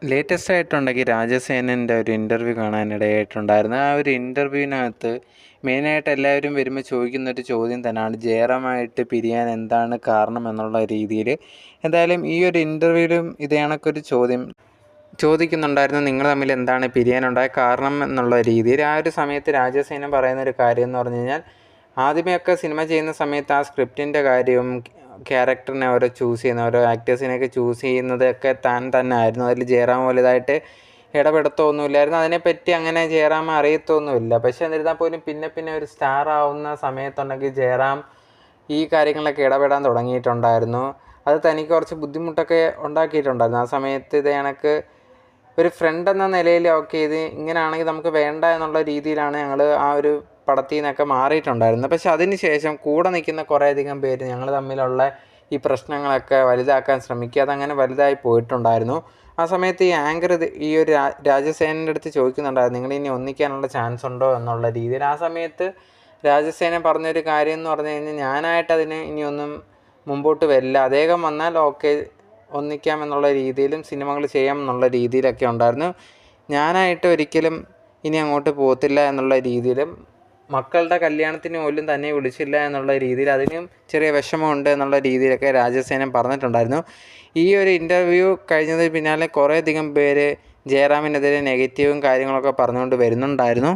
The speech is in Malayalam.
ലേറ്റസ്റ്റ് ആയിട്ടുണ്ടെങ്കിൽ രാജസേനൻ്റെ ഒരു ഇൻ്റർവ്യൂ കാണാനിടയായിട്ടുണ്ടായിരുന്നു. ആ ഒരു ഇൻ്റർവ്യൂവിനകത്ത് മെയിനായിട്ട് എല്ലാവരും വരുമ്പോൾ ചോദിക്കുന്നൊരു ചോദ്യം തന്നെയാണ് ജയറാമായിട്ട് പിരിയാൻ എന്താണ് കാരണം എന്നുള്ള രീതിയിൽ. എന്തായാലും ഈ ഒരു ഇൻ്റർവ്യൂവിലും ഇതേ കണക്കൊരു ചോദ്യം ചോദിക്കുന്നുണ്ടായിരുന്നു, നിങ്ങൾ തമ്മിൽ എന്താണ് പിരിയാനുണ്ടായ കാരണം എന്നുള്ള രീതിയിൽ. ആ ഒരു സമയത്ത് രാജസേനൻ പറയുന്നൊരു കാര്യം എന്ന് പറഞ്ഞു കഴിഞ്ഞാൽ, ആദ്യമേയൊക്കെ സിനിമ ചെയ്യുന്ന സമയത്ത് ആ സ്ക്രിപ്റ്റിൻ്റെ കാര്യവും ക്യാരക്ടറിനെ ഓരോ ചൂസ് ചെയ്യുന്ന ഓരോ ആക്ടേഴ്സിനെയൊക്കെ ചൂസ് ചെയ്യുന്നതൊക്കെ താൻ തന്നെ ആയിരുന്നു. അതിൽ ജയറാം വലുതായിട്ട് ഇടപെടുത്തൊന്നുമില്ലായിരുന്നു. അതിനെപ്പറ്റി അങ്ങനെ ജയറാം അറിയത്തൊന്നുമില്ല. പക്ഷേ എന്നിരുന്നാൽ പോലും പിന്നെ പിന്നെ ഒരു സ്റ്റാർ ആവുന്ന സമയത്തുണ്ടെങ്കിൽ ജയറാം ഈ കാര്യങ്ങളിലൊക്കെ ഇടപെടാൻ തുടങ്ങിയിട്ടുണ്ടായിരുന്നു. അത് തനിക്ക് കുറച്ച് ബുദ്ധിമുട്ടൊക്കെ ഉണ്ടാക്കിയിട്ടുണ്ടായിരുന്നു. ആ സമയത്ത് ഇത് കണക്ക് ഒരു ഫ്രണ്ട് എന്ന നിലയിൽ ഓക്കെ ഇത് ഇങ്ങനെയാണെങ്കിൽ നമുക്ക് വേണ്ട എന്നുള്ള രീതിയിലാണ് ഞങ്ങൾ ആ ഒരു പടത്തിൽ നിന്നൊക്കെ മാറിയിട്ടുണ്ടായിരുന്നത്. പക്ഷെ അതിന് ശേഷം കൂടെ നിൽക്കുന്ന കുറേയധികം പേര് ഞങ്ങൾ തമ്മിലുള്ള ഈ പ്രശ്നങ്ങളൊക്കെ വലുതാക്കാൻ ശ്രമിക്കുക, അതങ്ങനെ വലുതായി പോയിട്ടുണ്ടായിരുന്നു. ആ സമയത്ത് ഈ ആങ്കർ ഈ ഒരു രാജസേനൻ്റെ അടുത്ത് ചോദിക്കുന്നുണ്ടായിരുന്നു, നിങ്ങളിനി ഒന്നിക്കാനുള്ള ചാൻസ് ഉണ്ടോ എന്നുള്ള രീതിയിൽ. ആ സമയത്ത് രാജസേനൻ പറഞ്ഞൊരു കാര്യം എന്ന് പറഞ്ഞു കഴിഞ്ഞാൽ, ഞാനായിട്ടതിന് ഇനിയൊന്നും മുമ്പോട്ട് വരില്ല, അദ്ദേഹം വന്നാൽ ഓക്കെ ഒന്നിക്കാം എന്നുള്ള രീതിയിലും സിനിമകൾ ചെയ്യാം എന്നുള്ള രീതിയിലൊക്കെ ഉണ്ടായിരുന്നു. ഞാനായിട്ട് ഒരിക്കലും ഇനി അങ്ങോട്ട് പോകത്തില്ല എന്നുള്ള രീതിയിലും, മക്കളുടെ കല്യാണത്തിന് പോലും തന്നെ വിളിച്ചില്ല എന്നുള്ള രീതിയിൽ അതിനും ചെറിയ വിഷമമുണ്ട് എന്നുള്ള രീതിയിലൊക്കെ രാജസേനൻ പറഞ്ഞിട്ടുണ്ടായിരുന്നു. ഈ ഒരു ഇൻ്റർവ്യൂ കഴിഞ്ഞതിന് പിന്നാലെ കുറേയധികം പേര് ജയറാമിനെതിരെ നെഗറ്റീവും കാര്യങ്ങളൊക്കെ പറഞ്ഞുകൊണ്ട് വരുന്നുണ്ടായിരുന്നു.